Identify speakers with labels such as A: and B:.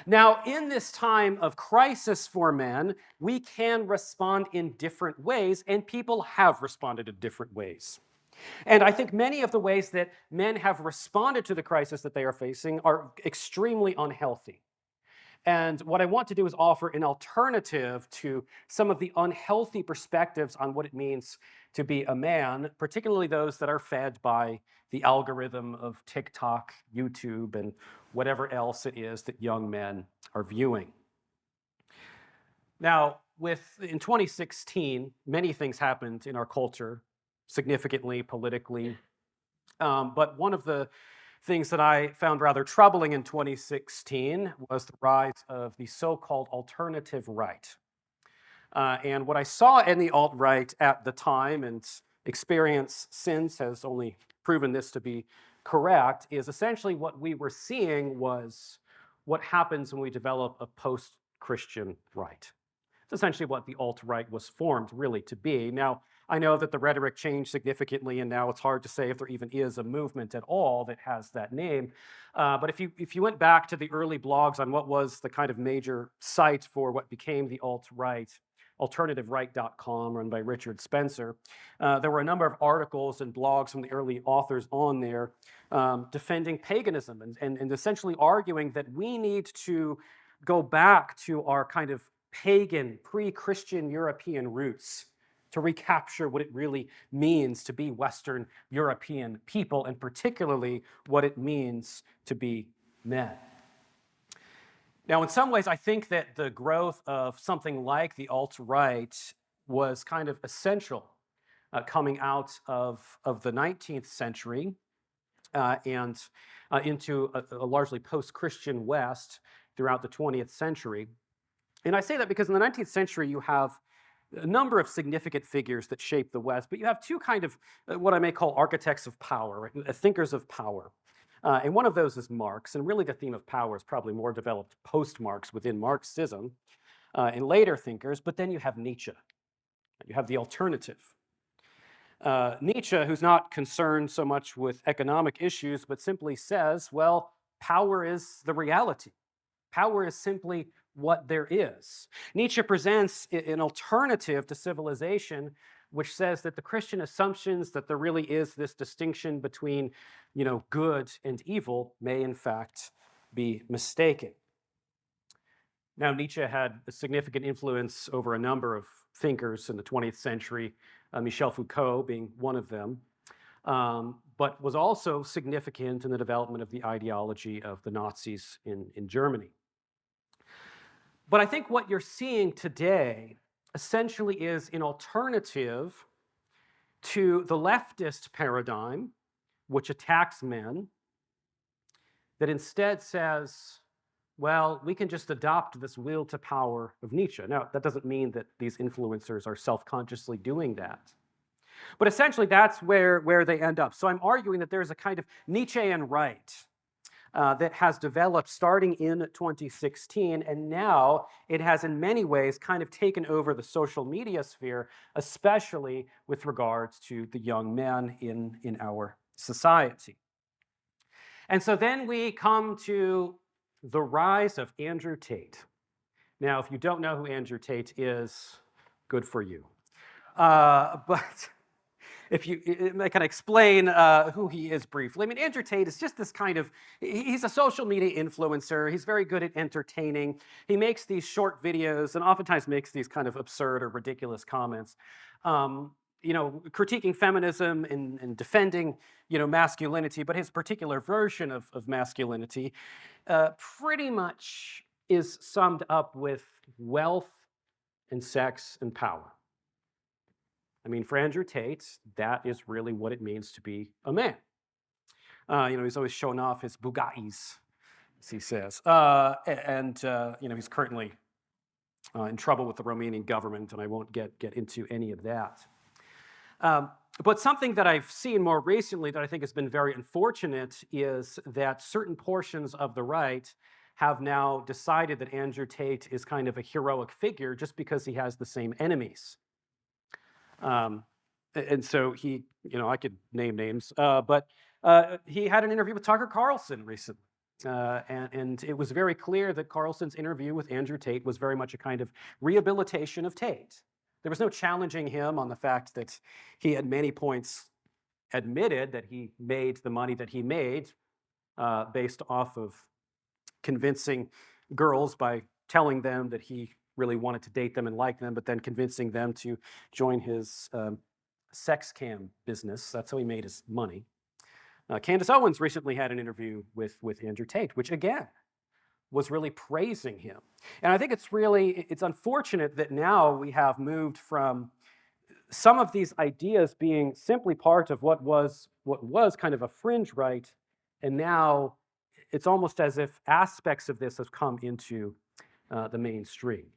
A: Now, in this time of crisis for men, we can respond in different ways, and people have responded in different ways. And I think many of the ways that men have responded to the crisis that they are facing are extremely unhealthy. And what I want to do is offer an alternative to some of the unhealthy perspectives on what it means to be a man, particularly those that are fed by the algorithm of TikTok, YouTube, and whatever else it is that young men are viewing. Now, in 2016, many things happened in our culture, significantly, politically. But one of the things that I found rather troubling in 2016 was the rise of the so-called alternative right. And what I saw in the alt-right at the time, and experience since has only proven this to be correct, is essentially what we were seeing was what happens when we develop a post-Christian right. It's essentially what the alt-right was formed really to be. Now, I know that the rhetoric changed significantly, and now it's hard to say if there even is a movement at all that has that name. But if you went back to the early blogs on what was the kind of major site for what became the alt-right, alternativeright.com, run by Richard Spencer, there were a number of articles and blogs from the early authors on there defending paganism and essentially arguing that we need to go back to our kind of pagan, pre-Christian European roots to recapture what it really means to be Western European people, and particularly what it means to be men. Now, in some ways, I think that the growth of something like the alt-right was kind of essential coming out of the 19th century and into a largely post-Christian West throughout the 20th century. And I say that because in the 19th century, you have a number of significant figures that shape the West, but you have two kind of what I may call architects of power, right? Thinkers of power. And one of those is Marx, and really the theme of power is probably more developed post-Marx within Marxism and later thinkers, but then you have Nietzsche. You have the alternative. Nietzsche, who's not concerned so much with economic issues, but simply says, well, power is the reality. Power is simply what there is. Nietzsche presents an alternative to civilization, which says that the Christian assumptions that there really is this distinction between, good and evil may in fact be mistaken. Now, Nietzsche had a significant influence over a number of thinkers in the 20th century, Michel Foucault being one of them, but was also significant in the development of the ideology of the Nazis in Germany. But I think what you're seeing today essentially is an alternative to the leftist paradigm, which attacks men, that instead says, well, we can just adopt this will to power of Nietzsche. Now, that doesn't mean that these influencers are self-consciously doing that. But essentially, that's where they end up. So I'm arguing that there's a kind of Nietzschean right that has developed starting in 2016, and now it has in many ways kind of taken over the social media sphere, especially with regards to the young men in our society. And so then we come to the rise of Andrew Tate. Now, if you don't know who Andrew Tate is, good for you. But if I can explain who he is briefly. I mean, Andrew Tate is just this kind of, he's a social media influencer. He's very good at entertaining. He makes these short videos and oftentimes makes these kind of absurd or ridiculous comments, critiquing feminism and defending, masculinity, but his particular version of masculinity pretty much is summed up with wealth and sex and power. I mean, for Andrew Tate, that is really what it means to be a man. He's always showing off his Bugattis, as he says. He's currently in trouble with the Romanian government, and I won't get into any of that. But something that I've seen more recently that I think has been very unfortunate is that certain portions of the right have now decided that Andrew Tate is kind of a heroic figure just because he has the same enemies. And so I could name names, but he had an interview with Tucker Carlson recently. And it was very clear that Carlson's interview with Andrew Tate was very much a kind of rehabilitation of Tate. There was no challenging him on the fact that he at many points admitted that he made the money that he made based off of convincing girls by telling them that he really wanted to date them and like them, but then convincing them to join his sex cam business. That's how he made his money. Candace Owens recently had an interview with Andrew Tate, which again was really praising him. And I think it's unfortunate that now we have moved from some of these ideas being simply part of what was kind of a fringe right, and now it's almost as if aspects of this have come into the mainstream.